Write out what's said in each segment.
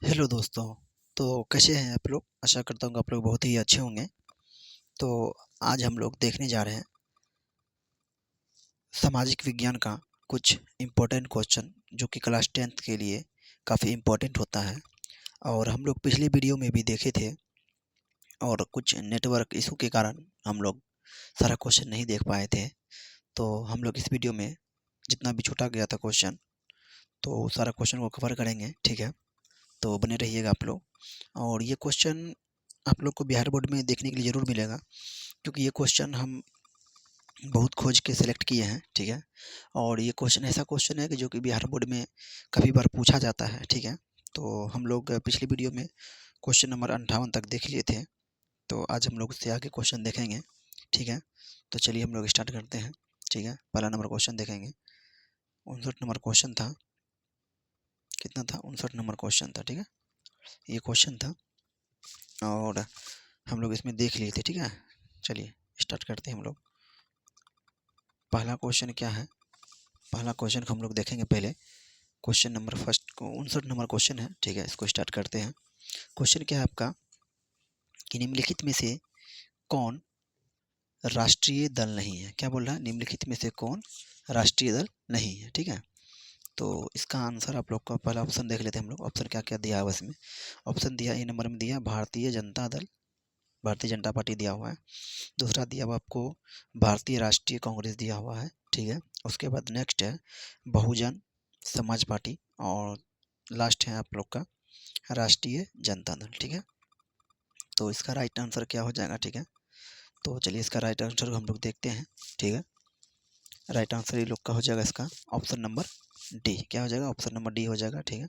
Hello दोस्तों। तो कैसे हैं आप लोग? आशा करता हूँ कि आप लोग बहुत ही अच्छे होंगे। तो आज हम लोग देखने जा रहे हैं सामाजिक विज्ञान का कुछ इम्पोर्टेंट क्वेश्चन जो कि क्लास 10th के लिए काफ़ी इम्पोर्टेंट होता है। और हम लोग पिछले वीडियो में भी देखे थे और कुछ नेटवर्क इशू के कारण हम लोग सारा क्वेश्चन नहीं देख पाए थे। तो हम लोग इस वीडियो में जितना भी छूटा गया था क्वेश्चन, तो सारा क्वेश्चन को कवर करेंगे, ठीक है? तो बने रहिएगा आप लोग। और ये क्वेश्चन आप लोग को बिहार बोर्ड में देखने के लिए ज़रूर मिलेगा, क्योंकि ये क्वेश्चन हम बहुत खोज के सिलेक्ट किए हैं, ठीक है? और ये क्वेश्चन ऐसा क्वेश्चन है कि जो कि बिहार बोर्ड में काफ़ी बार पूछा जाता है, ठीक है? तो हम लोग पिछली वीडियो में क्वेश्चन नंबर 58 तक देख लिए थे। तो आज हम लोग उससे आगे क्वेश्चन देखेंगे, ठीक है? तो चलिए हम लोग स्टार्ट करते हैं, ठीक है? पहला नंबर क्वेश्चन देखेंगे। 59 नंबर क्वेश्चन था। कितना था? 59 नंबर क्वेश्चन था, ठीक है? ये क्वेश्चन था और हम लोग इसमें देख लिए थे, ठीक है? चलिए स्टार्ट करते हैं हम लोग। पहला क्वेश्चन क्या है? पहला क्वेश्चन को हम लोग देखेंगे पहले। क्वेश्चन नंबर फर्स्ट को 59 नंबर क्वेश्चन है, ठीक है? इसको स्टार्ट करते हैं। क्वेश्चन क्या है आपका कि निम्नलिखित में से कौन राष्ट्रीय दल नहीं है? क्या बोल रहा है? निम्नलिखित में से कौन राष्ट्रीय दल नहीं है, ठीक है? तो इसका आंसर आप लोग का पहला ऑप्शन देख लेते हैं हम लोग। ऑप्शन क्या क्या दिया है उसमें? ऑप्शन दिया ए नंबर में दिया भारतीय जनता दल, भारतीय जनता पार्टी दिया हुआ है। दूसरा दिया हुआ आपको भारतीय राष्ट्रीय कांग्रेस दिया हुआ है, ठीक है? उसके बाद नेक्स्ट है बहुजन समाज पार्टी और लास्ट है आप लोग का राष्ट्रीय जनता दल, ठीक है? तो इसका राइट आंसर क्या हो जाएगा, ठीक है? तो चलिए इसका राइट आंसर हम लोग देखते हैं, ठीक है? राइट आंसर ये लोग का हो जाएगा इसका ऑप्शन नंबर डी। क्या हो जाएगा? ऑप्शन नंबर डी हो जाएगा, ठीक है?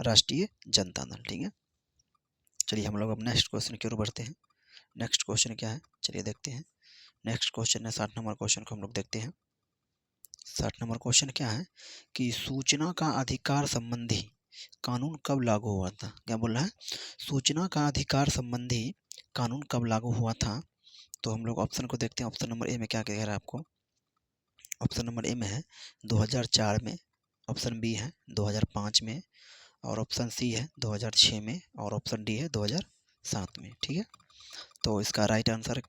राष्ट्रीय जनता दल, ठीक है? चलिए हम लोग अब नेक्स्ट क्वेश्चन की ओर बढ़ते हैं। नेक्स्ट क्वेश्चन क्या है, चलिए देखते हैं। नेक्स्ट क्वेश्चन है 60 नंबर क्वेश्चन को हम लोग देखते हैं। 60 नंबर क्वेश्चन क्या है कि सूचना का अधिकार संबंधी कानून कब लागू हुआ था? क्या बोल रहा है? सूचना का अधिकार संबंधी कानून कब लागू हुआ था? तो हम लोग ऑप्शन को देखते हैं। ऑप्शन नंबर ए में क्या कह रहा है आपको? ऑप्शन नंबर ए में है 2004 में, ऑप्शन बी है 2005 में, और ऑप्शन सी है 2006 में, और ऑप्शन डी है 2007 में, ठीक है? तो इसका राइट आंसर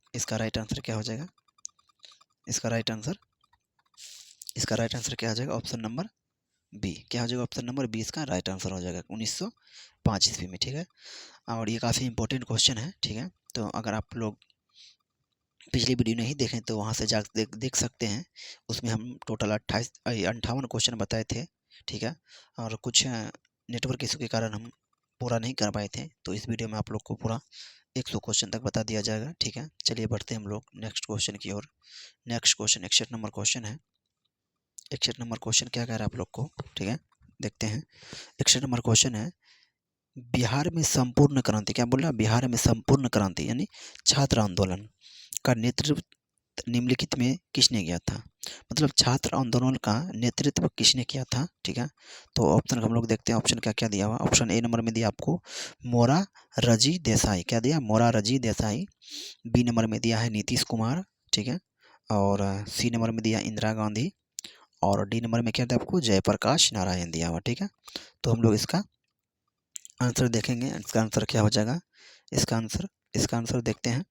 क्या हो जाएगा? इसका राइट आंसर क्या हो जाएगा? Option number B. क्या हो जाएगा? ऑप्शन नंबर बी इसका राइट आंसर हो जाएगा 1905 ईस्वी में, ठीक है? और ये काफ़ी इंपॉर्टेंट क्वेश्चन है, ठीक है? तो अगर आप लोग पिछली वीडियो नहीं देखें तो वहाँ से जा देख सकते हैं। उसमें हम टोटल 58 क्वेश्चन बताए थे, ठीक है? और कुछ नेटवर्क इशू के कारण हम पूरा नहीं कर पाए थे, तो इस वीडियो में आप लोग को पूरा 100 क्वेश्चन तक बता दिया जाएगा, ठीक है? चलिए बढ़ते हैं हम लोग नेक्स्ट क्वेश्चन की ओर। नेक्स्ट क्वेश्चन 61 नंबर क्वेश्चन है। 61 नंबर क्वेश्चन क्या कह रहा है आप लोग को, ठीक है? देखते हैं। 61 नंबर क्वेश्चन है बिहार में संपूर्ण क्रांति, क्या बोल रहा है? बिहार में संपूर्ण क्रांति यानी छात्र आंदोलन का नेतृत्व निम्नलिखित में किसने किया था? मतलब छात्र आंदोलन का नेतृत्व किसने किया था, ठीक है? तो ऑप्शन हम लोग देखते हैं। ऑप्शन क्या क्या दिया हुआ? ऑप्शन ए नंबर में दिया आपको मोरा रजी देसाई। क्या दिया? मोरा रजी देसाई। बी नंबर में दिया है नीतीश कुमार, ठीक है? और सी नंबर में दिया इंदिरा गांधी, और डी नंबर में क्या दिया आपको? जयप्रकाश नारायण दिया हुआ, ठीक है? तो हम लोग इसका आंसर देखेंगे। इसका आंसर क्या हो जाएगा? इसका आंसर देखते हैं।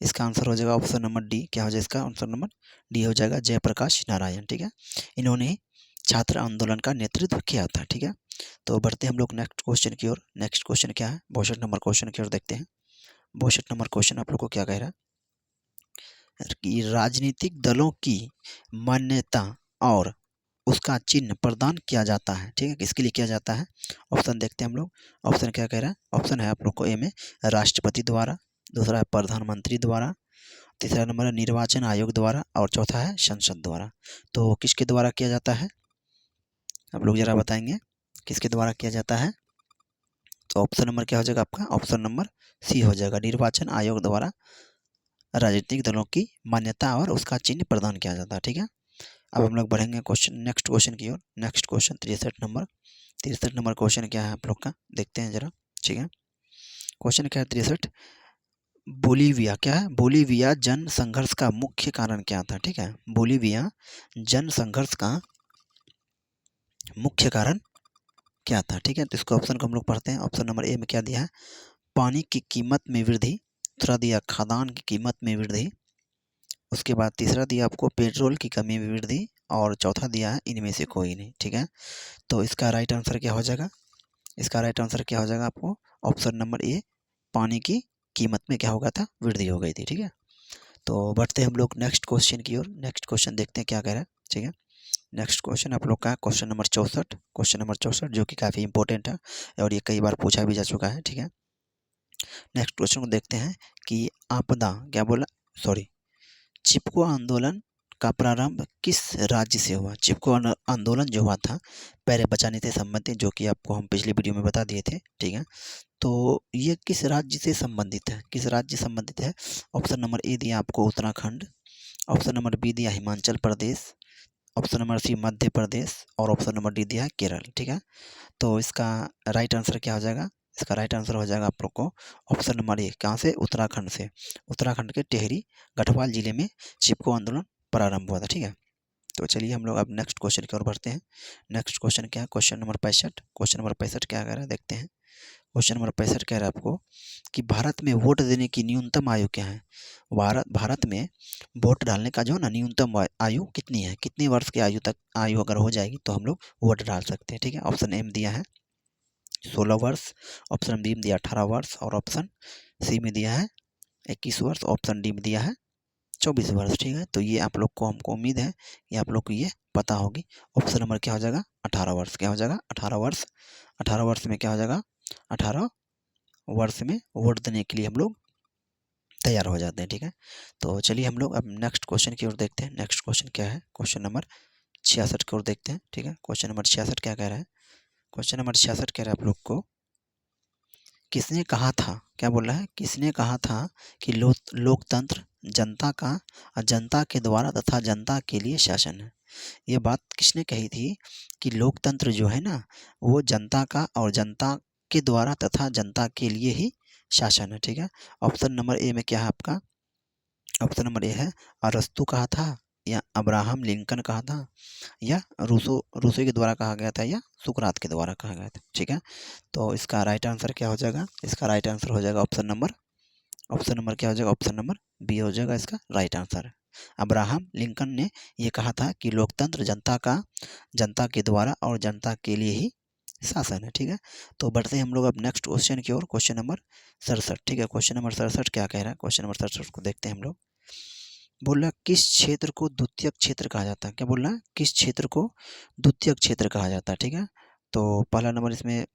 इसका आंसर हो जाएगा ऑप्शन नंबर डी। क्या हो जाएगा? इसका आंसर नंबर डी हो जाएगा जयप्रकाश नारायण, ठीक है? इन्होंने छात्र आंदोलन का नेतृत्व किया था, ठीक है? तो बढ़ते हैं हम लोग नेक्स्ट क्वेश्चन की ओर। नेक्स्ट क्वेश्चन क्या है? 62 नंबर क्वेश्चन की ओर देखते हैं। 62 नंबर क्वेश्चन आप लोग को क्या कह रहा है कि राजनीतिक दलों की मान्यता और उसका चिन्ह प्रदान किया जाता है, ठीक है? किसके लिए किया जाता है? ऑप्शन देखते हैं हम लोग। ऑप्शन क्या कह रहा है? ऑप्शन है आप लोग को ए में राष्ट्रपति द्वारा, दूसरा है प्रधानमंत्री द्वारा, तीसरा नंबर है निर्वाचन आयोग द्वारा, और चौथा है संसद द्वारा। तो किसके द्वारा किया जाता है? आप लोग जरा बताएंगे किसके द्वारा किया जाता है? तो ऑप्शन नंबर क्या हो जाएगा आपका? ऑप्शन नंबर सी हो जाएगा, निर्वाचन आयोग द्वारा राजनीतिक दलों की मान्यता और उसका चिन्ह प्रदान किया जाता है, ठीक है? अब हम लोग बढ़ेंगे क्वेश्चन नेक्स्ट क्वेश्चन की ओर। नेक्स्ट क्वेश्चन 63 नंबर क्वेश्चन क्या है आप लोग का? देखते हैं जरा, ठीक है? क्वेश्चन क्या है 63? बोलीविया, क्या है? बोलीविया जन संघर्ष का मुख्य कारण क्या था, ठीक है? बोलीविया जन संघर्ष का मुख्य कारण क्या था, ठीक है। तो इसको ऑप्शन को हम लोग पढ़ते हैं। ऑप्शन नंबर ए में क्या दिया है, पानी की कीमत में वृद्धि। दूसरा दिया खाद्यान्न की कीमत में वृद्धि। उसके बाद तीसरा दिया आपको पेट्रोल की कमी में वृद्धि। और चौथा दिया है इनमें से कोई नहीं, ठीक है। तो इसका राइट आंसर क्या हो जाएगा, इसका राइट आंसर क्या हो जाएगा आपको, ऑप्शन नंबर ए, पानी की कीमत में क्या हो गया था, वृद्धि हो गई थी, ठीक है। तो बढ़ते हम लोग नेक्स्ट क्वेश्चन की ओर। नेक्स्ट क्वेश्चन देखते हैं क्या कह रहा है, ठीक है। नेक्स्ट क्वेश्चन आप लोग का क्वेश्चन नंबर 64, क्वेश्चन नंबर 64 जो कि काफ़ी इंपॉर्टेंट है और ये कई बार पूछा भी जा चुका है, ठीक है। नेक्स्ट क्वेश्चन को देखते हैं कि आपदा क्या बोला, सॉरी, चिपको आंदोलन का प्रारंभ किस राज्य से हुआ। चिपको आंदोलन जो हुआ था पैरे बचाने से संबंधित, जो कि आपको हम पिछली वीडियो में बता दिए थे, ठीक है। तो ये किस राज्य से संबंधित है, किस राज्य से संबंधित है। ऑप्शन नंबर ए दिया आपको उत्तराखंड। ऑप्शन नंबर बी दिया हिमाचल प्रदेश। ऑप्शन नंबर सी मध्य प्रदेश। और ऑप्शन नंबर डी दिया है केरल, ठीक है। तो इसका राइट आंसर क्या हो जाएगा, इसका राइट आंसर हो जाएगा आप लोग को ऑप्शन नंबर ए, कहाँ से, उत्तराखंड से। उत्तराखंड के टिहरी गढ़वाल जिले में चिपको आंदोलन प्रारंभ हुआ था, ठीक है। तो चलिए हम लोग अब नेक्स्ट क्वेश्चन की ओर बढ़ते हैं। नेक्स्ट क्वेश्चन क्या है, क्वेश्चन नंबर 65। क्वेश्चन नंबर 65 क्या कह रहा है देखते हैं। क्वेश्चन नंबर 65 कह रहा है आपको कि भारत में वोट देने की न्यूनतम आयु क्या है। भारत में वोट डालने का जो है ना न्यूनतम आयु कितनी है, कितनी वर्ष की आयु तक आयु अगर हो जाएगी तो हम लोग वोट डाल सकते हैं, ठीक है। ऑप्शन ए में दिया है 16 वर्ष। ऑप्शन बी में दिया 18 वर्ष। और ऑप्शन सी में दिया है 21 वर्ष। ऑप्शन डी में दिया है 24 वर्ष, ठीक है। तो ये आप लोग को, हमको उम्मीद है कि आप लोग को ये पता होगी। ऑप्शन नंबर क्या हो जाएगा, 18 वर्ष, क्या हो जाएगा, 18 वर्ष। 18 वर्ष में क्या हो जाएगा, 18 वर्ष में वोट देने के लिए हम लोग तैयार हो जाते हैं, ठीक है। तो चलिए हम लोग अब नेक्स्ट क्वेश्चन की ओर देखते हैं। नेक्स्ट क्वेश्चन क्या है, क्वेश्चन नंबर 66 की ओर देखते हैं, ठीक है। क्वेश्चन नंबर 66 क्या कह रहा है, क्वेश्चन नंबर 66 कह रहा है आप लोग को, किसने कहा था, क्या बोल रहा है, किसने कहा था कि लोकतंत्र जनता का और जनता के द्वारा तथा जनता के लिए शासन है। ये बात किसने कही थी कि लोकतंत्र जो है ना वो जनता का और जनता के द्वारा तथा जनता के लिए ही शासन है, ठीक है। ऑप्शन नंबर ए में क्या है आपका, ऑप्शन नंबर ए है अरस्तु कहा था, या अब्राहम लिंकन कहा था, या रूसो रूसो के द्वारा कहा गया था, या सुकरात के द्वारा कहा गया था, ठीक है। तो इसका राइट आंसर क्या हो जाएगा, इसका राइट आंसर हो जाएगा ऑप्शन नंबर क्या हो जाएगा, ऑप्शन नंबर बी हो जाएगा इसका राइट आंसर। अब्राहम लिंकन ने ये कहा था कि लोकतंत्र जनता का, जनता के द्वारा और जनता के लिए ही शासन है, ठीक है। तो बढ़ते हैं हम लोग अब नेक्स्ट क्वेश्चन की ओर, क्वेश्चन नंबर 67, ठीक है। क्वेश्चन नंबर 67 क्या कह रहा है, क्वेश्चन नंबर 67 को देखते हैं हम लोग। बोल रहा है किस क्षेत्र को द्वितीयक क्षेत्र कहा जाता है, क्या बोल रहा है, किस क्षेत्र को द्वितीयक क्षेत्र कहा जाता है, ठीक है। तो पहला नंबर इसमें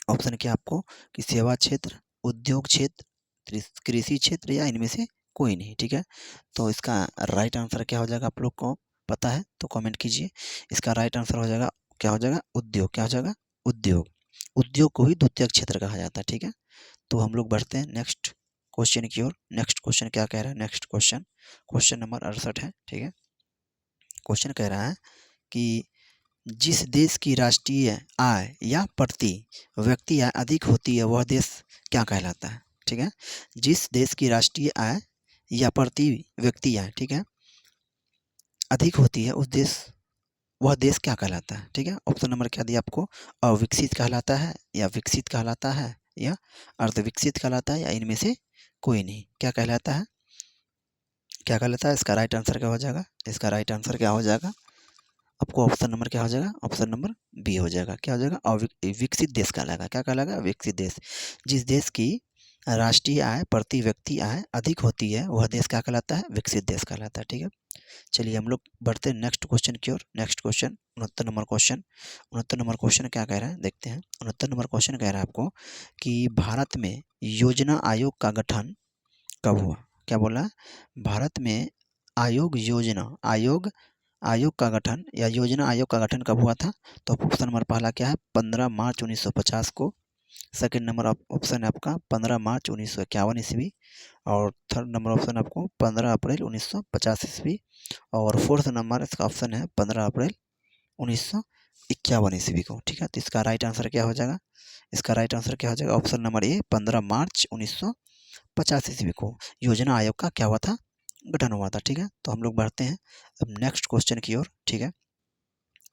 ऑप्शन क्या आपको कि सेवा क्षेत्र, उद्योग क्षेत्र, कृषि क्षेत्र, या इनमें से कोई नहीं, ठीक है। तो इसका राइट आंसर क्या हो जाएगा, आप लोग को पता है तो कमेंट कीजिए। इसका राइट आंसर हो जाएगा, क्या हो जाएगा, उद्योग, क्या हो जाएगा, उद्योग। उद्योग को ही द्वितीयक क्षेत्र कहा जाता है, ठीक है। तो हम लोग बढ़ते हैं नेक्स्ट क्वेश्चन की ओर। नेक्स्ट क्वेश्चन क्या कह रहा है, नेक्स्ट क्वेश्चन, क्वेश्चन नंबर 68 है, ठीक है। क्वेश्चन कह रहा है कि जिस देश की राष्ट्रीय आय या प्रति व्यक्ति आय अधिक होती है वह देश क्या कहलाता है, ठीक है। जिस देश की राष्ट्रीय आय या प्रति व्यक्ति आय, ठीक है, अधिक होती है उस देश, वह देश क्या कहलाता है, ठीक है। ऑप्शन नंबर क्या दिया आपको, अविकसित कहलाता है, या विकसित कहलाता है, या अर्धविकसित कहलाता है, या इनमें से कोई नहीं, क्या कहलाता है, क्या कहलाता है। इसका राइट आंसर क्या हो जाएगा, इसका राइट आंसर क्या हो जाएगा आपको, ऑप्शन नंबर क्या हो जाएगा, ऑप्शन नंबर बी हो जाएगा, क्या हो जाएगा, विकसित देश कहलाएगा, क्या कहलाएगा, विकसित देश। जिस देश की राष्ट्रीय आय प्रति व्यक्ति आय अधिक होती है वह देश क्या कहलाता है, विकसित देश कहलाता है, ठीक है। चलिए हम लोग बढ़ते हैं नेक्स्ट क्वेश्चन की ओर। Next question 69 number question, 69 number question क्या कह रहा है देखते हैं। 69 नंबर क्वेश्चन कह रहा है आपको कि भारत में योजना आयोग का गठन कब हुआ, क्या बोला है, भारत में आयोग, योजना आयोग, आयोग का गठन या योजना आयोग का गठन कब हुआ था। तो ऑप्शन नंबर पहला क्या है, 15 मार्च 1950 को। सेकंड नंबर ऑप्शन है आपका 15 मार्च 1951 ईस्वी। और थर्ड नंबर ऑप्शन आपको 15 अप्रैल 1950 ईस्वी। और फोर्थ नंबर इसका ऑप्शन है 15 अप्रैल 1951 ईस्वी को, ठीक है। तो इसका राइट आंसर क्या हो जाएगा, इसका राइट आंसर क्या हो जाएगा, ऑप्शन नंबर ए 15 मार्च 1950 ईस्वी को योजना आयोग का क्या हुआ था, गठन हुआ था, ठीक है। तो हम लोग बढ़ते हैं अब नेक्स्ट क्वेश्चन की ओर, ठीक है।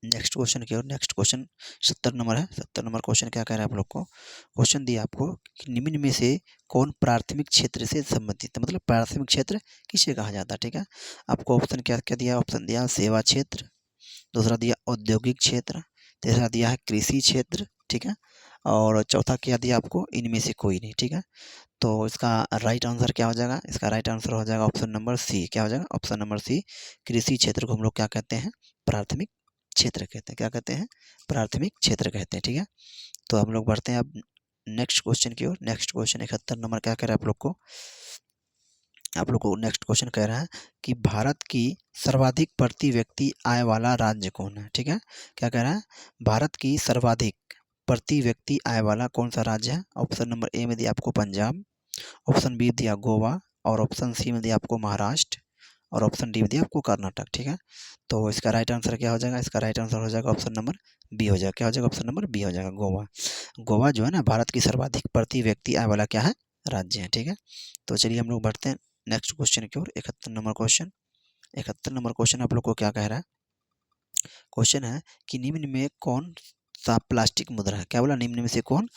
नेक्स्ट क्वेश्चन की ओर। नेक्स्ट क्वेश्चन 70 नंबर है। 70 नंबर क्वेश्चन क्या कह रहा है आप लोग को? क्वेश्चन दिया आपको कि निम्न में से कौन प्राथमिक क्षेत्र से संबंधित है, मतलब प्राथमिक क्षेत्र किसे कहा जाता है, ठीक है। आपको ऑप्शन क्या क्या दिया? ऑप्शन दिया सेवा क्षेत्र, दूसरा दिया औद्योगिक क्षेत्र, तीसरा दिया है कृषि क्षेत्र, ठीक है, और चौथा क्या दिया आपको? इनमें से कोई नहीं, ठीक है। तो इसका राइट आंसर क्या हो जाएगा? इसका राइट आंसर हो जाएगा ऑप्शन नंबर सी। क्या हो जाएगा? Option number C. कृषि क्षेत्र को हम लोग क्या कहते हैं? प्राथमिक क्षेत्र कहते हैं। क्या कहते हैं? प्राथमिक क्षेत्र कहते हैं, ठीक है। तो हम लोग बढ़ते हैं अब नेक्स्ट क्वेश्चन की ओर। नेक्स्ट क्वेश्चन 71 नंबर क्या कह रहा है आप लोग को? आप लोग को नेक्स्ट क्वेश्चन कह रहा है कि भारत की सर्वाधिक प्रति व्यक्ति आय वाला राज्य कौन है, ठीक है। क्या कह रहा है? भारत की सर्वाधिक प्रति व्यक्ति आय वाला कौन सा राज्य है? ऑप्शन नंबर ए में दिया आपको पंजाब, ऑप्शन बी दिया गोवा, और ऑप्शन सी में दिया आपको महाराष्ट्र, और ऑप्शन डी में दिया आपको कर्नाटक, ठीक है। तो इसका राइट आंसर क्या हो जाएगा? इसका राइट आंसर हो जाएगा ऑप्शन नंबर बी हो जाएगा। क्या हो जाएगा? ऑप्शन नंबर बी हो जाएगा, गोवा। गोवा जो है ना, भारत की सर्वाधिक प्रति व्यक्ति आय वाला क्या है? राज्य है, ठीक है। तो चलिए हम लोग बढ़ते हैं नेक्स्ट क्वेश्चन की ओर। 71 नंबर क्वेश्चन। 71 नंबर क्वेश्चन आप लोग को क्या कह रहा है? क्वेश्चन है कि निम्न में कौन सा प्लास्टिक मुद्रा है? क्या बोला? निम्न में से कौन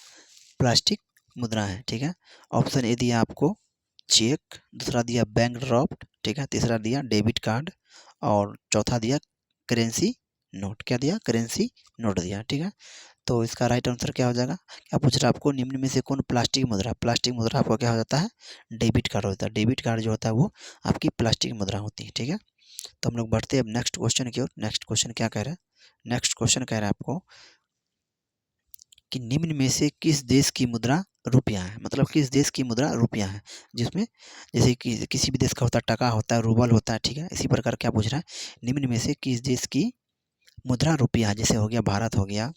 प्लास्टिक मुद्रा है, ठीक है। ऑप्शन ए दिया आपको चेक, दूसरा दिया बैंक ड्राफ्ट, ठीक है, तीसरा दिया डेबिट कार्ड, और चौथा दिया करेंसी नोट। क्या दिया? करेंसी नोट दिया, ठीक है। तो इसका राइट आंसर क्या हो जाएगा? क्या पूछ रहा है आपको? निम्न में से कौन प्लास्टिक मुद्रा? प्लास्टिक मुद्रा आपको क्या हो जाता है? डेबिट कार्ड होता है। डेबिट कार्ड जो होता है वो आपकी प्लास्टिक मुद्रा होती है, ठीक है। तो हम लोग बढ़ते हैं अब नेक्स्ट क्वेश्चन की ओर। नेक्स्ट क्वेश्चन क्या कह रहा है? नेक्स्ट क्वेश्चन कह रहा है आपको कि निम्न में से किस देश की मुद्रा रुपया है, मतलब किस देश की मुद्रा रुपया है, जिसमें जैसे कि किसी भी देश का होता है टका होता है, रूबल होता है, ठीक है। इसी प्रकार क्या पूछ रहा है? निम्न में से किस देश की मुद्रा रुपया है? जैसे हो गया भारत हो गया,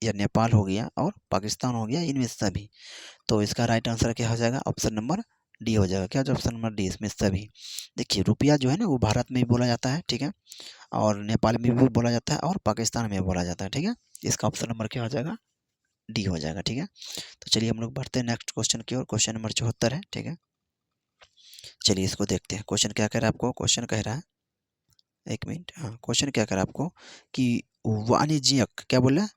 या नेपाल हो गया, और पाकिस्तान हो गया, इनमें से सभी। तो इसका राइट आंसर क्या हो जाएगा? ऑप्शन नंबर डी हो जाएगा। क्या हो जाएगा? ऑप्शन नंबर डी, इसमें सभी। देखिए रुपया जो है ना वो भारत में भी बोला जाता है, ठीक है, और नेपाल में भी बोला जाता है, और पाकिस्तान में भी बोला जाता है, ठीक है। इसका ऑप्शन नंबर क्या हो जाएगा? डी हो जाएगा, ठीक है। तो चलिए हम लोग बढ़ते हैं नेक्स्ट क्वेश्चन की ओर। क्वेश्चन नंबर 74 है, ठीक है। चलिए इसको देखते हैं। क्वेश्चन क्या कह रहा है आपको? क्वेश्चन कह रहा है, एक मिनट, हाँ, क्वेश्चन क्या कह रहा है आपको कि वाणिज्यिक, क्या बोला?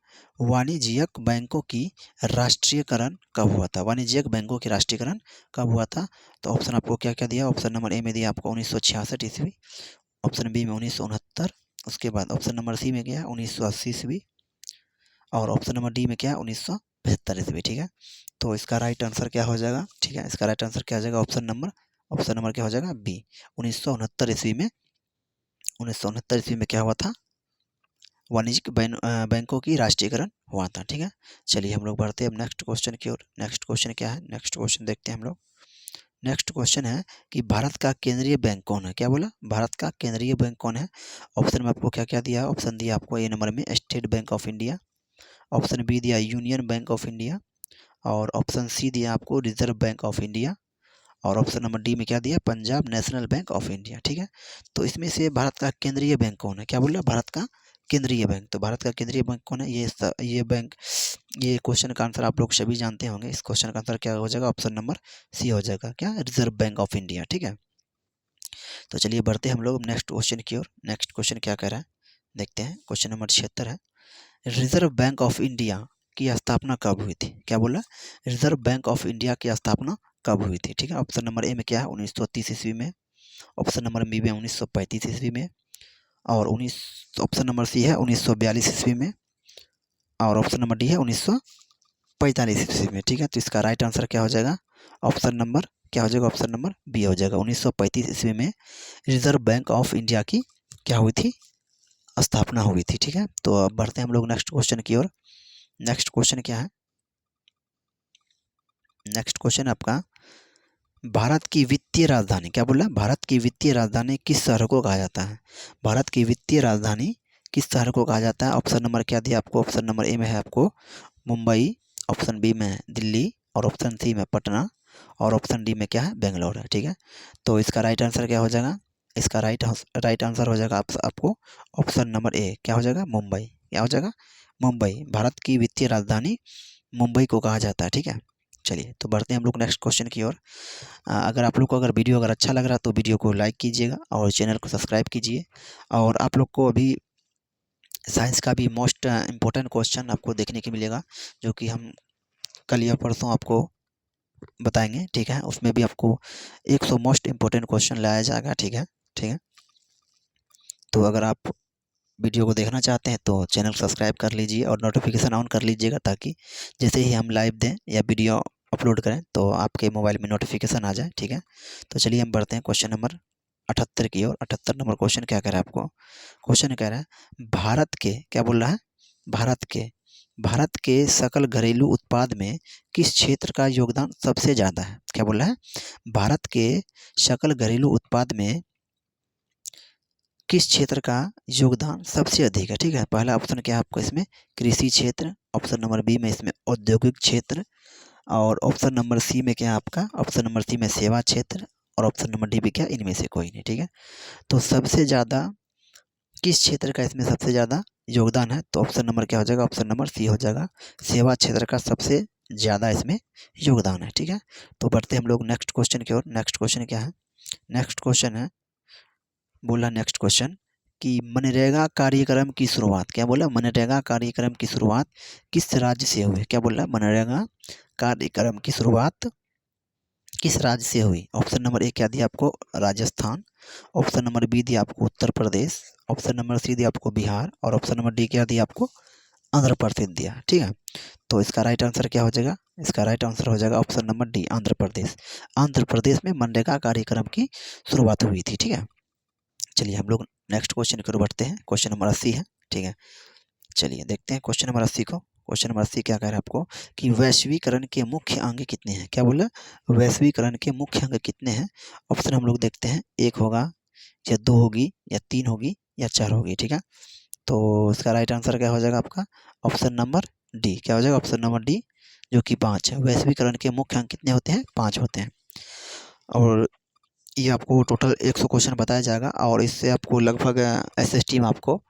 वाणिज्यिक बैंकों की राष्ट्रीयकरण कब हुआ था? वाणिज्यिक बैंकों की राष्ट्रीयकरण कब हुआ था? तो ऑप्शन आपको क्या क्या दिया? ऑप्शन नंबर ए में दिया आपको 1966 ईस्वी, ऑप्शन बी में 1969, उसके बाद ऑप्शन नंबर सी में गया 1980 ईस्वी, और ऑप्शन नंबर डी में क्या है? 1975 ईस्वी, ठीक है। तो इसका राइट आंसर क्या हो जाएगा? ठीक है, इसका राइट आंसर क्या हो जाएगा? ऑप्शन नंबर क्या हो जाएगा? बी, 1969 ईस्वी में। 1969 ईस्वी में क्या हुआ था? वाणिज्यिक बैंकों की राष्ट्रीयकरण हुआ था, ठीक है। चलिए हम लोग बढ़ते हैं अब नेक्स्ट क्वेश्चन की ओर। नेक्स्ट क्वेश्चन क्या है? नेक्स्ट क्वेश्चन देखते हैं हम लोग। नेक्स्ट क्वेश्चन है कि भारत का केंद्रीय बैंक कौन है? क्या बोला? भारत का केंद्रीय बैंक कौन है? ऑप्शन में आपको क्या क्या दिया? ऑप्शन दिया आपको ए नंबर में State Bank of India, option B दिया यूनियन बैंक ऑफ इंडिया, और ऑप्शन सी दिया आपको रिजर्व बैंक ऑफ इंडिया, और ऑप्शन नंबर डी में क्या दिया? Punjab National Bank of India, ठीक है। तो इसमें से भारत का केंद्रीय बैंक कौन है? क्या बोल रहा है? भारत का केंद्रीय बैंक। तो भारत का केंद्रीय बैंक कौन है? ये बैंक, ये क्वेश्चन का आंसर आप लोग सभी जानते होंगे। इस क्वेश्चन का आंसर क्या हो जाएगा? ऑप्शन नंबर सी हो जाएगा। क्या? रिजर्व बैंक ऑफ इंडिया, ठीक है। तो चलिए बढ़ते हैं हम लोग नेक्स्ट क्वेश्चन की ओर। नेक्स्ट क्वेश्चन क्या कह रहा है देखते हैं। क्वेश्चन नंबर 76 है, रिजर्व बैंक ऑफ इंडिया की स्थापना कब हुई थी? क्या बोला? रिजर्व बैंक ऑफ इंडिया की स्थापना कब हुई थी? ठीक है। ऑप्शन नंबर ए में क्या है? 1930 ईस्वी में, ऑप्शन नंबर बी में 1935 ईस्वी में, और ऑप्शन नंबर सी है 1942 ईस्वी में, और ऑप्शन नंबर डी है 1945 ईस्वी में, ठीक है। तो इसका राइट आंसर क्या हो जाएगा? ऑप्शन नंबर क्या हो जाएगा? ऑप्शन नंबर बी हो जाएगा। 1935 ईस्वी में रिजर्व बैंक ऑफ इंडिया की क्या हुई थी? स्थापना हुई थी, ठीक है। तो अब बढ़ते हैं हम लोग नेक्स्ट क्वेश्चन की ओर। नेक्स्ट क्वेश्चन क्या है? नेक्स्ट क्वेश्चन आपका, भारत की वित्तीय राजधानी, क्या बोला? भारत की वित्तीय राजधानी किस शहर को कहा जाता है? भारत की वित्तीय राजधानी किस शहर को कहा जाता है? ऑप्शन नंबर क्या दिया आपको? ऑप्शन नंबर ए में है आपको मुंबई, ऑप्शन बी में है दिल्ली, और ऑप्शन सी में पटना, और ऑप्शन डी में क्या है? बेंगलोर है, ठीक है। तो इसका राइट आंसर क्या हो जाएगा? इसका राइट आंसर हो जाएगा आपको ऑप्शन नंबर ए। क्या हो जाएगा? मुंबई। क्या हो जाएगा? मुंबई। भारत की वित्तीय राजधानी मुंबई को कहा जाता है, ठीक है। चलिए तो बढ़ते हैं हम लोग नेक्स्ट क्वेश्चन की ओर। अगर आप लोग को अगर वीडियो अगर अच्छा लग रहा है तो वीडियो को लाइक कीजिएगा और चैनल को सब्सक्राइब कीजिए। और आप लोग को अभी साइंस का भी मोस्ट इम्पोर्टेंट क्वेश्चन आपको देखने को मिलेगा, जो कि हम कल या परसों आपको बताएंगे, ठीक है। उसमें भी आपको 100 मोस्ट इम्पोर्टेंट क्वेश्चन लाया जाएगा, ठीक है, ठीक है। तो अगर आप वीडियो को देखना चाहते हैं तो चैनल सब्सक्राइब कर लीजिए और नोटिफिकेशन ऑन कर लीजिएगा, ताकि जैसे ही हम लाइव दें या वीडियो अपलोड करें तो आपके मोबाइल में नोटिफिकेशन आ जाए, ठीक है। तो चलिए हम बढ़ते हैं क्वेश्चन नंबर 78 की ओर। 78 नंबर क्वेश्चन क्या कह रहा है आपको? क्वेश्चन कह रहा है भारत के, क्या बोल रहा है, भारत के सकल घरेलू उत्पाद में किस क्षेत्र का योगदान सबसे ज़्यादा है? क्या बोल रहा है? भारत के सकल घरेलू उत्पाद में किस क्षेत्र का योगदान सबसे अधिक है? ठीक है, पहला ऑप्शन क्या है आपको इसमें? कृषि क्षेत्र। ऑप्शन नंबर बी में इसमें औद्योगिक क्षेत्र। और ऑप्शन नंबर सी में क्या है आपका? ऑप्शन नंबर सी में सेवा क्षेत्र। और ऑप्शन नंबर डी में क्या? इनमें से कोई नहीं, ठीक है। तो सबसे ज़्यादा किस क्षेत्र का इसमें सबसे ज़्यादा योगदान है? तो ऑप्शन नंबर क्या हो जाएगा? ऑप्शन नंबर सी हो जाएगा, सेवा क्षेत्र का सबसे ज़्यादा इसमें योगदान है, ठीक है। तो बढ़ते हम लोग नेक्स्ट क्वेश्चन की ओर। नेक्स्ट क्वेश्चन क्या है? नेक्स्ट क्वेश्चन है, बोला नेक्स्ट क्वेश्चन कि मनरेगा कार्यक्रम की शुरुआत, क्या बोला? मनरेगा कार्यक्रम की शुरुआत किस राज्य से हुई? क्या बोल रहा है? मनरेगा कार्यक्रम की शुरुआत किस राज्य से हुई? ऑप्शन नंबर ए क्या दिया आपको? राजस्थान। ऑप्शन नंबर बी दिया आपको उत्तर प्रदेश। ऑप्शन नंबर सी दिया आपको बिहार। और ऑप्शन नंबर डी क्या दिया आपको? आंध्र प्रदेश दिया, ठीक है। तो इसका राइट आंसर क्या हो जाएगा? इसका राइट आंसर हो जाएगा option number D, Andhra Pradesh. Andhra Pradesh में मनरेगा कार्यक्रम की शुरुआत हुई थी, ठीक है। चलिए हम लोग नेक्स्ट क्वेश्चन की ओर बढ़ते हैं। क्वेश्चन नंबर 80 है, ठीक है। चलिए देखते हैं क्वेश्चन नंबर 80 को। क्वेश्चन नंबर 80 क्या कह रहा है आपको कि वैश्वीकरण के मुख्य अंग कितने हैं? क्या बोला? वैश्वीकरण के मुख्य अंग कितने हैं? ऑप्शन हम लोग देखते हैं, एक होगा या दो होगी या तीन होगी या चार होगी, ठीक है। तो इसका राइट आंसर क्या हो जाएगा आपका? Option number D. क्या हो जाएगा? ऑप्शन नंबर डी, जो कि 5 है। वैश्वीकरण के मुख्य अंग कितने होते हैं? 5 होते हैं। और ये आपको टोटल 100 क्वेश्चन बताया जाएगा और इससे आपको लगभग एसएसटी में आपको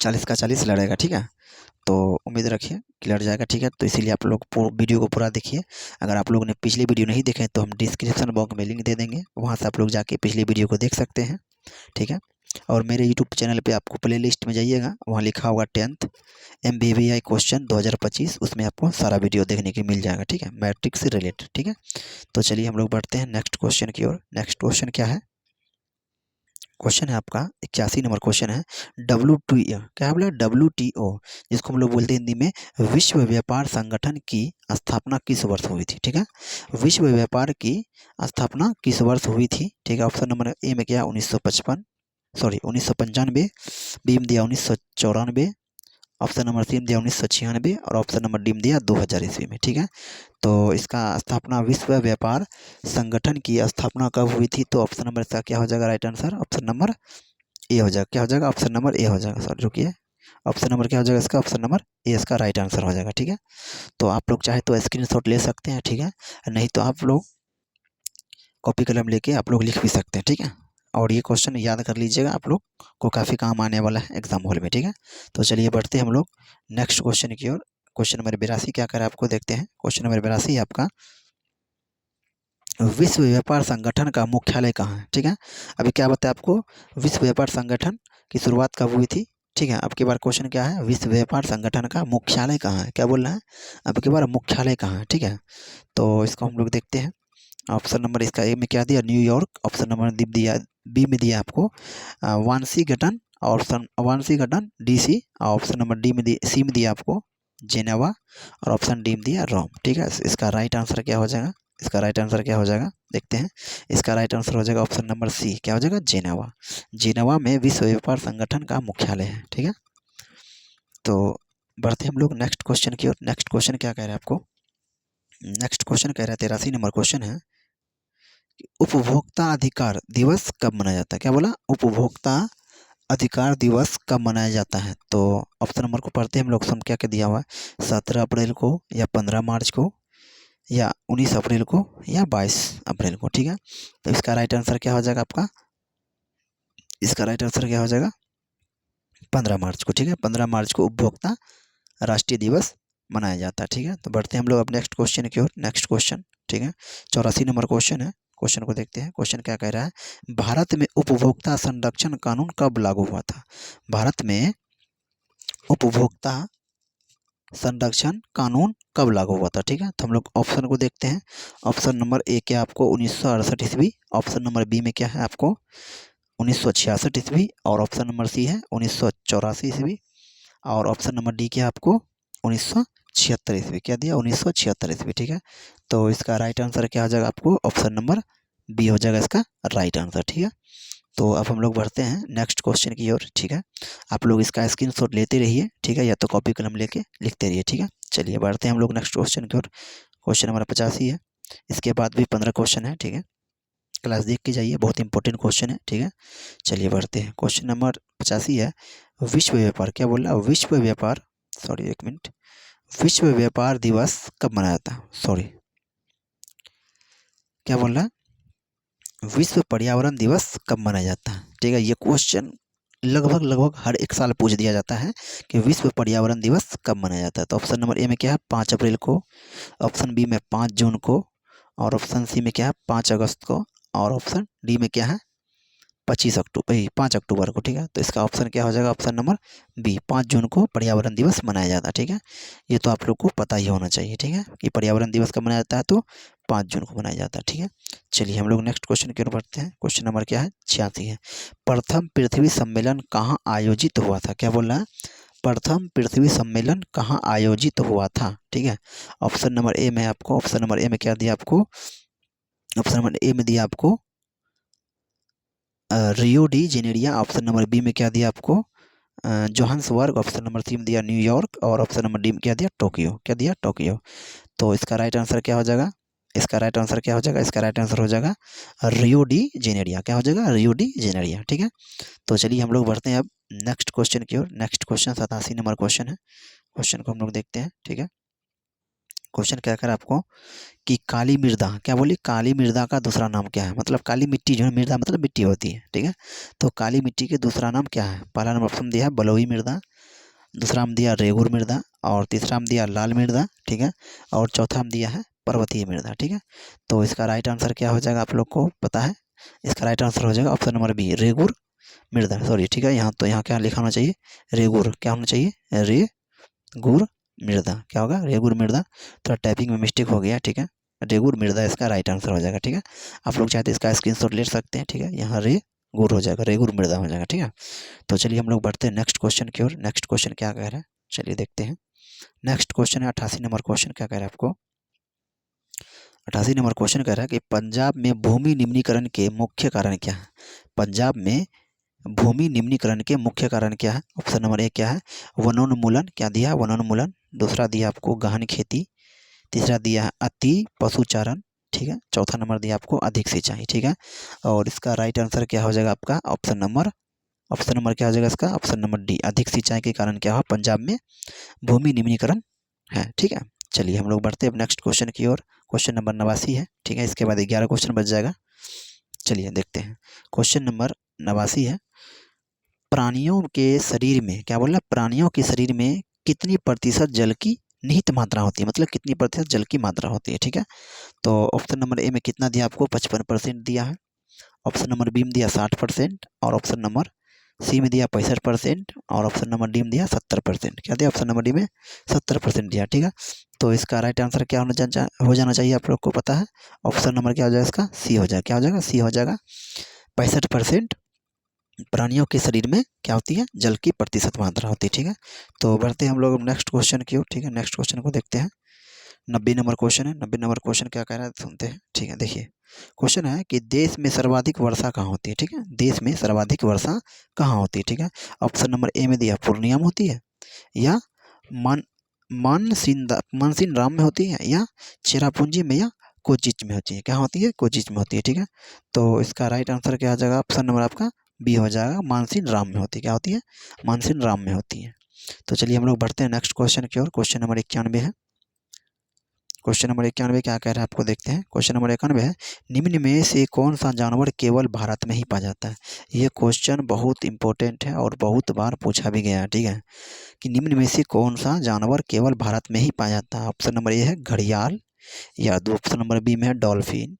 40 का 40 लड़ेगा, ठीक है। तो उम्मीद रखिए कि लड़ जाएगा, ठीक है। तो इसीलिए आप लोग वीडियो को पूरा देखिए। अगर आप लोगों ने पिछली वीडियो नहीं देखे तो हम डिस्क्रिप्शन बॉक्स में लिंक दे देंगे, वहाँ से आप लोग जाके पिछली वीडियो को देख सकते हैं, ठीक है। और मेरे यूट्यूब चैनल पे आपको प्ले लिस्ट में जाइएगा, वहाँ लिखा होगा 10th MBBI क्वेश्चन 2025, उसमें आपको सारा वीडियो देखने के मिल जाएगा, ठीक है, मैट्रिक से रिलेटेड, ठीक है। तो चलिए हम लोग बढ़ते हैं नेक्स्ट क्वेश्चन की ओर। नेक्स्ट क्वेश्चन क्या है? क्वेश्चन है आपका 81 नंबर क्वेश्चन है, WTO, क्या बोला? WTO, जिसको हम लोग बोलते हैं हिंदी में विश्व व्यापार संगठन की स्थापना किस वर्ष हुई थी? ठीक है, विश्व व्यापार की स्थापना किस वर्ष हुई थी? ठीक है। ऑप्शन नंबर ए में क्या? 1955, सॉरी 1995। बी में दिया 1994। ऑप्शन नंबर सी में दिया 1996। और ऑप्शन नंबर डी में दिया 2000 ईस्वी में, ठीक है। तो इसका स्थापना, विश्व व्यापार संगठन की स्थापना कब हुई थी? तो ऑप्शन नंबर इसका क्या हो जाएगा? Right answer option number A हो जाएगा। क्या हो जाएगा? ऑप्शन नंबर ए हो जाएगा। सॉरी रुकिए, ऑप्शन नंबर क्या हो जाएगा इसका? ऑप्शन नंबर ए इसका राइट आंसर हो जाएगा, ठीक है। तो आप लोग चाहे तो स्क्रीनशॉट ले सकते हैं, ठीक है, नहीं तो आप लोग कॉपी कलम लेके आप लोग लिख भी सकते हैं, ठीक है। और ये क्वेश्चन याद कर लीजिएगा, आप लोग को काफ़ी काम आने वाला है एग्जाम हॉल में, ठीक है। तो चलिए बढ़ते हैं हम लोग नेक्स्ट क्वेश्चन की ओर। क्वेश्चन नंबर 82 क्या कर आपको देखते हैं। क्वेश्चन नंबर 82 आपका, विश्व व्यापार संगठन का मुख्यालय कहाँ है? ठीक है, अभी क्या बताया आपको? विश्व व्यापार संगठन की शुरुआत कब हुई थी? ठीक है, अब की बार क्वेश्चन क्या है? विश्व व्यापार संगठन का मुख्यालय कहाँ है? क्या बोल रहा है? अब की बार मुख्यालय कहाँ है? ठीक है, तो इसको हम लोग देखते हैं। ऑप्शन नंबर इसका ए में क्या दिया? न्यूयॉर्क। ऑप्शन नंबर बी में दिया आपको Washington. Option Washington DC। Option number C में दिया आपको जेनेवा। और ऑप्शन डी में दिया रोम, ठीक है। इसका राइट आंसर क्या हो जाएगा? इसका राइट आंसर क्या हो जाएगा? देखते हैं। इसका राइट आंसर हो जाएगा ऑप्शन नंबर सी, क्या हो जाएगा? जेनेवा। जेनेवा में विश्व व्यापार संगठन का मुख्यालय है, ठीक है। तो बढ़ते हम लोग नेक्स्ट क्वेश्चन की ओर। नेक्स्ट क्वेश्चन क्या कह रहे हैं आपको? नेक्स्ट क्वेश्चन कह रहे हैं 83 नंबर क्वेश्चन है, उपभोक्ता अधिकार दिवस कब मनाया जाता है? क्या बोला? उपभोक्ता अधिकार दिवस कब मनाया जाता है? तो ऑप्शन नंबर को पढ़ते हैं हम लोग। ऑप्शन क्या क्या दिया हुआ है? 17 अप्रैल को, या 15 मार्च को, या 19 अप्रैल को, या 22 अप्रैल को, ठीक है। तो इसका राइट आंसर क्या हो जाएगा आपका? इसका राइट आंसर क्या हो जाएगा? 15 मार्च को, ठीक है। 15 मार्च को उपभोक्ता राष्ट्रीय दिवस मनाया जाता है, ठीक है। तो बढ़ते हैं हम लोग अब नेक्स्ट क्वेश्चन की ओर। नेक्स्ट क्वेश्चन, ठीक है, 84 नंबर क्वेश्चन है। क्वेश्चन को देखते हैं। क्वेश्चन क्या कह रहा है? भारत में उपभोक्ता संरक्षण कानून कब लागू हुआ था? भारत में उपभोक्ता संरक्षण कानून कब लागू हुआ था। ठीक है, तो हम लोग ऑप्शन को देखते हैं। ऑप्शन नंबर ए क्या आपको 1968 ईस्वी, ऑप्शन नंबर बी में क्या है आपको 1966 ईस्वी, और ऑप्शन नंबर सी है 1984 ईस्वी, और ऑप्शन नंबर डी क्या है आपको 1976 ईस्वी। क्या दिया 1976 ईस्वी। ठीक है, तो इसका राइट आंसर क्या हो जाएगा आपको ऑप्शन नंबर बी हो जाएगा इसका राइट आंसर। ठीक है, तो अब हम लोग बढ़ते हैं नेक्स्ट क्वेश्चन की ओर। ठीक है, आप लोग इसका स्क्रीनशॉट लेते रहिए। ठीक है, या तो कॉपी कलम लेके लिखते रहिए। ठीक है, चलिए बढ़ते हैं हम लोग नेक्स्ट क्वेश्चन की ओर। क्वेश्चन नंबर 85 है। इसके बाद भी 15 क्वेश्चन है। ठीक है, क्लास देख के जाइए, बहुत इंपॉर्टेंट क्वेश्चन है। ठीक है, चलिए बढ़ते हैं। क्वेश्चन नंबर 85 है। विश्व व्यापार क्या बोल रहा है, विश्व व्यापार, सॉरी एक मिनट, विश्व व्यापार दिवस कब मनाया जाता है, सॉरी क्या बोल रहा है, विश्व पर्यावरण दिवस कब मनाया जाता है। ठीक है, ये क्वेश्चन लगभग हर एक साल पूछ दिया जाता है कि विश्व पर्यावरण दिवस कब मनाया जाता है। तो ऑप्शन नंबर ए में क्या है 5 अप्रैल को, ऑप्शन बी में 5 जून को, और ऑप्शन सी में क्या है 5 अगस्त को, और ऑप्शन डी में क्या है 5 अक्टूबर को। ठीक है, तो इसका ऑप्शन क्या हो जाएगा ऑप्शन नंबर बी 5 जून को पर्यावरण दिवस मनाया जाता है। ठीक है, ये तो आप लोग को पता ही होना चाहिए। ठीक है, कि पर्यावरण दिवस कब मनाया जाता है, तो 5 जून को मनाया जाता है। ठीक है, चलिए हम लोग नेक्स्ट क्वेश्चन की ओर बढ़ते हैं। क्वेश्चन नंबर क्या है 86 है। प्रथम पृथ्वी सम्मेलन कहाँ आयोजित हुआ था। क्या बोल रहा है, प्रथम पृथ्वी सम्मेलन कहाँ आयोजित हुआ था। ठीक है, ऑप्शन नंबर ए में आपको, ऑप्शन नंबर ए में क्या दिया आपको, ऑप्शन नंबर ए में दिया आपको Rio de Janeiro, option number B में क्या दिया आपको जोहान्सबर्ग, ऑप्शन नंबर सी में दिया न्यूयॉर्क, और ऑप्शन नंबर डी में क्या दिया टोक्यो। क्या दिया टोक्यो। तो इसका राइट आंसर क्या हो जाएगा, इसका राइट आंसर क्या हो जाएगा, इसका राइट आंसर हो जाएगा रियो डी जेनेरिया। क्या हो जाएगा रियो डी जेनेरिया। ठीक है, तो चलिए हम लोग बढ़ते हैं अब नेक्स्ट क्वेश्चन की ओर। नेक्स्ट क्वेश्चन 87 नंबर क्वेश्चन है। क्वेश्चन को हम लोग देखते हैं। ठीक है, क्वेश्चन क्या कर आपको कि काली मृदा, क्या बोली काली मृदा का दूसरा नाम क्या है, मतलब काली मिट्टी जो है, मृदा मतलब मिट्टी होती है। ठीक है, तो काली मिट्टी के दूसरा नाम क्या है। पहला नंबर ऑप्शन दिया है बलुई मृदा, दूसरा नाम दिया रेगुर मृदा, और तीसरा नाम दिया लाल मृदा। ठीक है, और चौथा नाम दिया है पर्वतीय मृदा। ठीक है, तो इसका राइट आंसर क्या हो जाएगा आप लोग को पता है, इसका राइट आंसर हो जाएगा ऑप्शन नंबर बी रेगुर मृदा। सॉरी, ठीक है, यहाँ तो यहाँ क्या लिखा होना चाहिए रेगुर, क्या होना चाहिए रेगुर मृदा। क्या होगा रेगुर मृदा, थोड़ा टाइपिंग में मिस्टेक हो गया। ठीक है, रेगुर मृदा इसका राइट आंसर हो जाएगा। ठीक है, आप लोग चाहते इसका स्क्रीनशॉट ले सकते हैं। ठीक है, यहाँ रेगुर हो जाएगा, रेगुर मृदा हो जाएगा। ठीक है, तो चलिए हम लोग बढ़ते हैं नेक्स्ट क्वेश्चन की ओर। नेक्स्ट क्वेश्चन क्या कह रहा है चलिए देखते हैं। नेक्स्ट क्वेश्चन है 88 नंबर क्वेश्चन। क्या कह रहा है आपको 88 नंबर क्वेश्चन कह रहा है कि पंजाब में भूमि निम्नीकरण के मुख्य कारण क्या है। पंजाब में भूमि निम्नीकरण के मुख्य कारण क्या है। ऑप्शन नंबर ए क्या है वनोन्मूलन, क्या दिया वनोन्मूलन, दूसरा दिया आपको गहन खेती, तीसरा दिया है अति पशुचारण। ठीक है, चौथा नंबर दिया आपको अधिक सिंचाई। ठीक है, और इसका राइट आंसर क्या हो जाएगा आपका ऑप्शन नंबर क्या हो जाएगा इसका ऑप्शन नंबर डी अधिक सिंचाई के कारण क्या हुआ पंजाब में भूमि निम्नीकरण है। ठीक है, चलिए हम लोग बढ़ते हैं अब नेक्स्ट क्वेश्चन की ओर। क्वेश्चन नंबर 89 है। ठीक है, इसके बाद 11 क्वेश्चन बच जाएगा। चलिए देखते हैं क्वेश्चन नंबर 89 है। प्राणियों के शरीर में, क्या बोल रहा है प्राणियों के शरीर में कितनी प्रतिशत जल की निहित मात्रा होती है, मतलब कितनी प्रतिशत जल की मात्रा होती है। ठीक है, तो ऑप्शन नंबर ए में कितना दिया आपको 55% दिया है, ऑप्शन नंबर बी में दिया 60%, और ऑप्शन नंबर सी में दिया 65%, और ऑप्शन नंबर डी में दिया 70%। क्या दिया ऑप्शन नंबर डी में 70% दिया। ठीक है, तो इसका राइट आंसर क्या हो जाना चाहिए आप लोग को पता है, ऑप्शन नंबर क्या हो जाएगा इसका सी हो जाएगा। क्या हो जाएगा सी हो जाएगा 65% प्राणियों के शरीर में क्या होती है जल की प्रतिशत मात्रा होती है। ठीक है, तो बढ़ते हैं हम लोग नेक्स्ट क्वेश्चन की ओर। ठीक है, नेक्स्ट क्वेश्चन को देखते हैं। 90 नंबर क्वेश्चन है। 90 नंबर क्वेश्चन क्या कह रहा है सुनते हैं। ठीक है, देखिए क्वेश्चन है कि देश में सर्वाधिक वर्षा कहाँ होती है। ठीक है, देश में सर्वाधिक वर्षा कहाँ होती है। ठीक है, ऑप्शन नंबर ए में दिया पूर्णिया में होती है, या मान मानसीन राम में होती है, या चेरापूंजी में, या कोचिच में होती है। क्या होती है कोचिच में होती है। ठीक है, तो इसका राइट आंसर क्या आ जाएगा ऑप्शन नंबर आपका बी हो जाएगा मानसीन राम में होती है। क्या होती है मानसीन राम में होती है। तो चलिए हम लोग बढ़ते हैं नेक्स्ट क्वेश्चन की ओर। क्वेश्चन नंबर 91 है। क्वेश्चन नंबर 91 क्या कह रहा है आपको देखते हैं। क्वेश्चन नंबर 91 है निम्न में से कौन सा जानवर केवल भारत में ही पाया जाता है। ये क्वेश्चन बहुत इंपॉर्टेंट है और बहुत बार पूछा भी गया है। ठीक है, कि निम्न में से कौन सा जानवर केवल भारत में ही पाया जाता है। ऑप्शन नंबर ए है घड़ियाल, या दो ऑप्शन नंबर बी में है डॉल्फिन,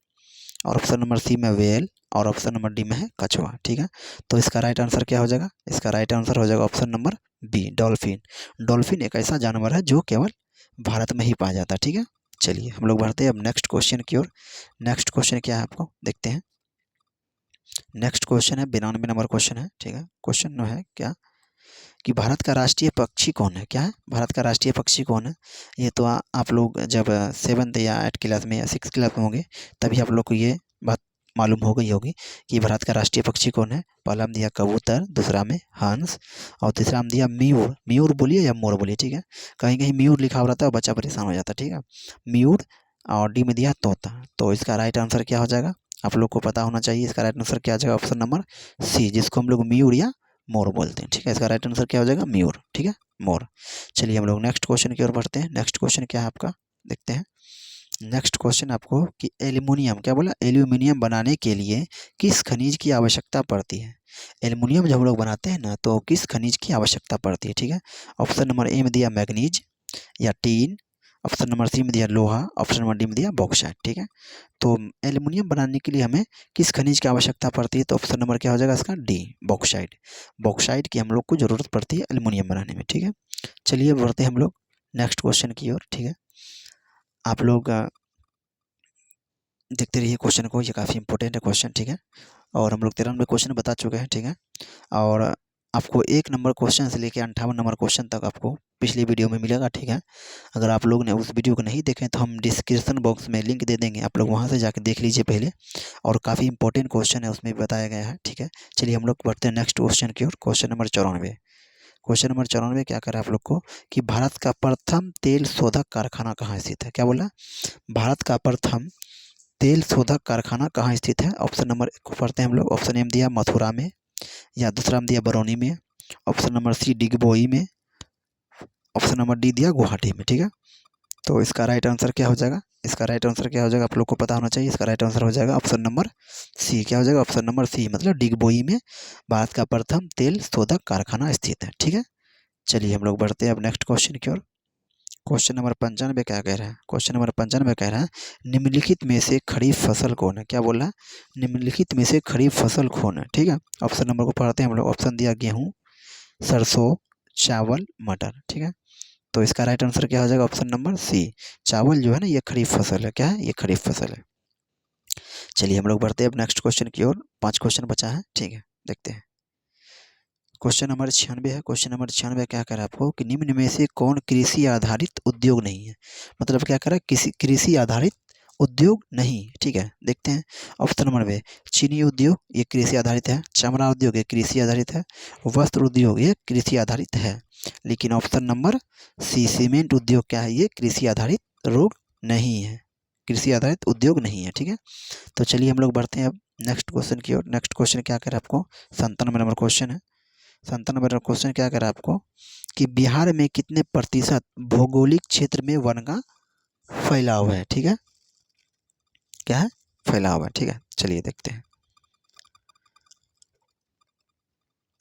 और ऑप्शन नंबर सी में व्हेल और ऑप्शन नंबर डी में है कछुआ। ठीक है, तो इसका राइट आंसर क्या हो जाएगा? इसका राइट आंसर हो जाएगा option number B, dolphin. Dolphin एक ऐसा जानवर है जो केवल भारत में ही पाया जाता है। ठीक है, चलिए हम लोग बढ़ते हैं अब नेक्स्ट क्वेश्चन की ओर। नेक्स्ट क्वेश्चन क्या है आपको देखते हैं। नेक्स्ट क्वेश्चन है 92 नंबर क्वेश्चन है। ठीक है, क्वेश्चन है क्या कि भारत का राष्ट्रीय पक्षी कौन है? क्या है? भारत का राष्ट्रीय पक्षी कौन है? ये तो आप लोग जब 7th या 8th क्लास में या 6th क्लास में होंगे तभी आप लोग को ये बात मालूम हो गई होगी कि भारत का राष्ट्रीय पक्षी कौन है। पहला में दिया कबूतर, दूसरा में हंस और तीसरा में दिया मयूर। मयूर बोलिए या मोर बोलिए। ठीक है, कहीं कहीं मयूर लिखा हुआ रहता है, बच्चा परेशान हो जाता है। ठीक है, मयूर। और डी में दिया तोता। तो इसका राइट आंसर क्या हो जाएगा? आप लोग को पता होना चाहिए। इसका राइट आंसर क्या आ जाएगा? ऑप्शन नंबर सी, जिसको हम लोग मयूर या मोर बोलते हैं। ठीक है, इसका राइट आंसर क्या हो जाएगा? मयूर। ठीक है, मोर। चलिए हम लोग नेक्स्ट क्वेश्चन की ओर बढ़ते हैं। नेक्स्ट क्वेश्चन क्या है आपका देखते हैं। नेक्स्ट क्वेश्चन आपको कि एल्युमिनियम, क्या बोला? एल्युमिनियम बनाने के लिए किस खनिज की आवश्यकता पड़ती है? एल्युमिनियम जब हम लोग बनाते हैं ना तो किस खनिज की आवश्यकता पड़ती है? ठीक है, ऑप्शन नंबर ए में दिया मैग्नीज या टीन, ऑप्शन नंबर सी में दिया लोहा, ऑप्शन नंबर डी में दिया बॉक्साइट। ठीक है, तो एल्युमिनियम बनाने के लिए हमें किस खनिज की आवश्यकता पड़ती है? तो ऑप्शन नंबर क्या हो जाएगा इसका? D, bauxite. बॉक्साइट की हम लोग को ज़रूरत पड़ती है एल्युमिनियम बनाने में। ठीक है, चलिए बढ़ते हैं हम लोग नेक्स्ट क्वेश्चन की ओर। ठीक है, आप लोग देखते रहिए क्वेश्चन को, ये काफ़ी इंपॉर्टेंट है क्वेश्चन। ठीक है, और हम लोग 93 क्वेश्चन बता चुके हैं। ठीक है, और आपको 1 नंबर क्वेश्चन से लेकर 58 नंबर क्वेश्चन तक आपको पिछली वीडियो में मिलेगा। ठीक है, अगर आप लोग ने उस वीडियो को नहीं देखें तो हम डिस्क्रिप्शन बॉक्स में लिंक दे देंगे, आप लोग वहां से जाकर देख लीजिए पहले। और काफ़ी इंपॉर्टेंट क्वेश्चन है, उसमें भी बताया गया है। ठीक है, चलिए हम लोग बढ़ते हैं नेक्स्ट क्वेश्चन की ओर। Question number 94। क्वेश्चन नंबर 94 क्या करें आप लोग को कि भारत का प्रथम तेल शोधक कारखाना कहाँ स्थित है? क्या बोला? भारत का प्रथम तेल शोधक कारखाना कहाँ स्थित है? ऑप्शन नंबर को पढ़ते हैं हम लोग। ऑप्शन ए में दिया मथुरा में, या दूसरा में दिया बरौनी में, ऑप्शन नंबर सी डिगबोई में, ऑप्शन नंबर डी दिया गुवाहाटी में। ठीक है, तो इसका राइट आंसर क्या हो जाएगा? इसका राइट आंसर क्या हो जाएगा? आप लोग को पता होना चाहिए। इसका राइट आंसर हो जाएगा ऑप्शन नंबर सी। क्या हो जाएगा? ऑप्शन नंबर सी, मतलब डिगबोई में भारत का प्रथम तेल शोधक कारखाना स्थित है। ठीक है, चलिए हम लोग बढ़ते हैं अब नेक्स्ट क्वेश्चन की ओर। क्वेश्चन नंबर 95 क्या कह रहा है? क्वेश्चन नंबर 95 कह रहा है निम्नलिखित में से खरीफ फसल कौन है? क्या बोल रहा है? निम्नलिखित में से खरीफ फसल कौन है? ठीक है, ऑप्शन नंबर को पढ़ते हैं हम लोग। ऑप्शन दिया गेहूँ, सरसों, चावल, मटर। ठीक है, तो इसका राइट आंसर क्या हो जाएगा? ऑप्शन नंबर सी, चावल जो है ना ये खरीफ फसल है। क्या है? ये खरीफ फसल है। चलिए हम लोग बढ़ते हैं अब नेक्स्ट क्वेश्चन की ओर। 5 क्वेश्चन बचा है। ठीक है, देखते हैं। क्वेश्चन नंबर 96 है। क्वेश्चन नंबर 96 क्या कह रहा है आपको कि निम्न में से कौन कृषि आधारित उद्योग नहीं है? मतलब क्या कह रहा है? किसी कृषि आधारित उद्योग नहीं। ठीक है, देखते हैं। ऑप्शन नंबर बे, चीनी उद्योग ये कृषि आधारित है, चमड़ा उद्योग ये कृषि आधारित है, वस्त्र उद्योग ये कृषि आधारित है। लेकिन ऑप्शन नंबर सी सीमेंट उद्योग क्या है? ये कृषि आधारित रोग नहीं है, कृषि आधारित उद्योग नहीं है। ठीक है, तो चलिए हम लोग बढ़ते हैं अब नेक्स्ट क्वेश्चन की ओर। नेक्स्ट क्वेश्चन क्या कह रहा है आपको? 97 नंबर क्वेश्चन है। 97 नंबर क्वेश्चन क्या कह रहा है आपको कि बिहार में कितने प्रतिशत भौगोलिक क्षेत्र में वन का फैलाव है? ठीक है, क्या है? फैलाव है। ठीक है, चलिए देखते हैं।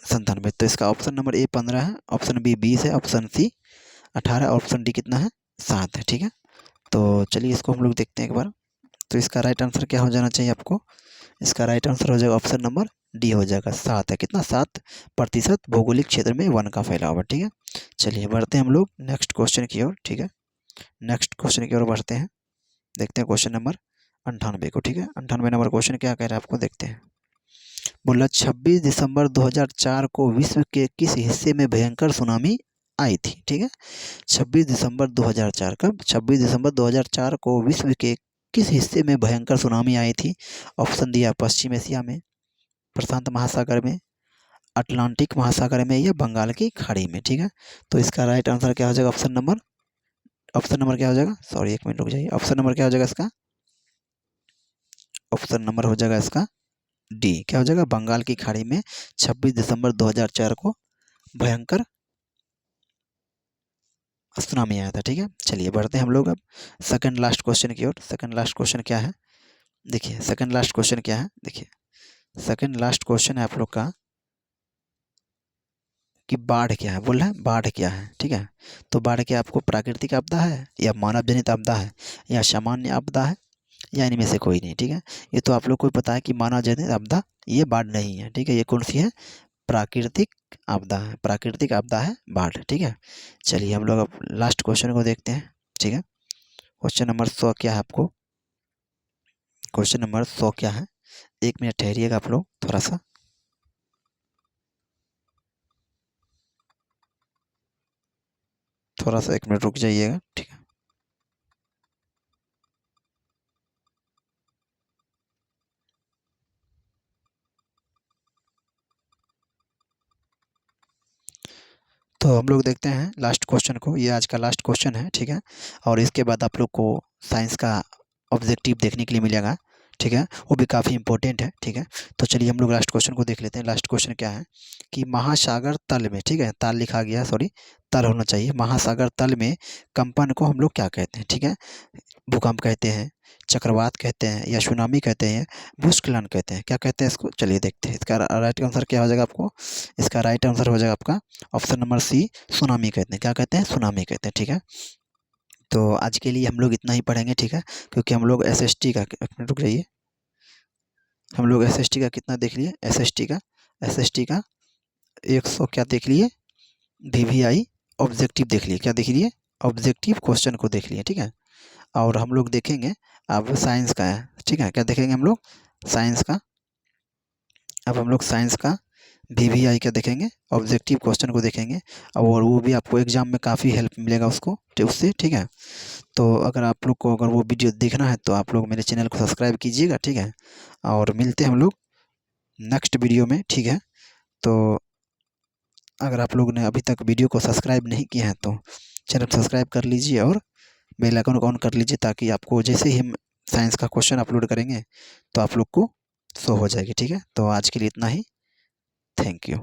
97, तो इसका ऑप्शन नंबर ए 15 है, ऑप्शन बी 20 है, ऑप्शन सी 18, ऑप्शन डी कितना है? 7 है। ठीक है, तो चलिए इसको हम लोग देखते हैं एक बार। तो इसका राइट आंसर क्या हो जाना चाहिए आपको? इसका राइट आंसर हो जाएगा ऑप्शन नंबर डी हो जाएगा, 7 है। कितना? 7% भौगोलिक क्षेत्र में वन का फैलाव है। ठीक है, चलिए बढ़ते हैं हम लोग नेक्स्ट क्वेश्चन की ओर। ठीक है, नेक्स्ट क्वेश्चन की ओर बढ़ते हैं, देखते हैं क्वेश्चन नंबर 98 को। ठीक है, 98 नंबर क्वेश्चन क्या कह रहा है आपको देखते हैं। बोला 26 दिसंबर 2004 को विश्व के किस हिस्से में भयंकर सुनामी आई थी? ठीक है, 26 दिसंबर 2004, कब? 26 दिसंबर 2004 को विश्व के किस हिस्से में भयंकर सुनामी आई थी? ऑप्शन दिया पश्चिम एशिया में, प्रशांत महासागर में, अटलांटिक महासागर में, या बंगाल की खाड़ी में। ठीक है, तो इसका राइट आंसर क्या हो जाएगा? ऑप्शन नंबर क्या हो जाएगा? सॉरी, 1 मिनट रुक जाइए। ऑप्शन नंबर क्या हो जाएगा इसका? ऑप्शन नंबर हो जाएगा इसका डी। क्या हो जाएगा? बंगाल की खाड़ी में 26 दिसंबर 2004 को भयंकर सुनामी आया था। ठीक है, चलिए बढ़ते हैं हम लोग अब सेकंड लास्ट क्वेश्चन की ओर। सेकंड लास्ट क्वेश्चन क्या है देखिए। सेकंड लास्ट क्वेश्चन क्या है देखिए। सेकंड लास्ट क्वेश्चन है आप लोग का कि बाढ़ क्या है? बोल रहा है बाढ़ क्या है। ठीक है, तो बाढ़ क्या आपको प्राकृतिक आपदा है, या मानव जनित आपदा है, या सामान्य आपदा है, या इनमें से कोई नहीं, ठीक है। ये तो आप लोग को पता है कि मानव जनित आपदा ये बाढ़ नहीं है, ठीक है। ये कौन सी है? प्राकृतिक आपदा है, प्राकृतिक आपदा है बाढ़, ठीक है। चलिए हम लोग अब लास्ट क्वेश्चन को देखते हैं, ठीक है। क्वेश्चन नंबर 100 क्या है आपको? क्वेश्चन नंबर 100 क्या है? 1 मिनट ठहरिएगा आप लोग थोड़ा सा। थोड़ा सा 1 मिनट रुक जाइएगा, ठीक है। तो हम लोग देखते हैं लास्ट क्वेश्चन को। ये आज का लास्ट क्वेश्चन है, ठीक है। और इसके बाद आप लोग को साइंस का ऑब्जेक्टिव देखने के लिए मिलेगा, ठीक है। वो भी काफ़ी इंपॉर्टेंट है, ठीक है। तो चलिए हम लोग लास्ट क्वेश्चन को देख लेते हैं। लास्ट क्वेश्चन क्या है कि महासागर तल में, ठीक है, ताल लिखा गया, सॉरी तल होना चाहिए। महासागर तल में कंपन को हम लोग क्या कहते हैं, ठीक है। भूकंप कहते हैं, चक्रवात कहते हैं, या सुनामी कहते हैं, भूस्खलन कहते हैं, क्या कहते हैं इसको? चलिए देखते हैं। इसका राइट आंसर क्या हो जाएगा आपको? इसका राइट आंसर हो जाएगा आपका ऑप्शन नंबर सी, सुनामी कहते हैं। क्या कहते हैं? सुनामी कहते हैं, ठीक है। तो आज के लिए हम लोग इतना ही पढ़ेंगे, ठीक है। क्योंकि हम लोग एसएसटी का, एक मिनट रुक जाइए, हम लोग एसएसटी का कितना देख लिए? एसएसटी का 100 क्या देख लिए? वीवीआई ऑब्जेक्टिव देख लिए। क्या देख लिए? ऑब्जेक्टिव क्वेश्चन को देख लिए, ठीक है। और हम लोग देखेंगे अब साइंस का है, ठीक है। क्या देखेंगे हम लोग? साइंस का। अब हम लोग साइंस का वीवीआई का देखेंगे, ऑब्जेक्टिव क्वेश्चन को देखेंगे। और वो भी आपको एग्जाम में काफ़ी हेल्प मिलेगा उसको, उससे, ठीक है। तो अगर आप लोग को अगर वो वीडियो देखना है तो आप लोग मेरे चैनल को सब्सक्राइब कीजिएगा, ठीक है। और मिलते हैं हम लोग नेक्स्ट वीडियो में, ठीक है। तो अगर आप लोग ने अभी तक वीडियो को सब्सक्राइब नहीं किया है तो चैनल सब्सक्राइब कर लीजिए और बेल आइकन को ऑन कर लीजिए, ताकि आपको जैसे ही हम साइंस का क्वेश्चन अपलोड करेंगे तो आप लोग को शो हो जाएगी, ठीक है। तो आज के लिए इतना ही। Thank you.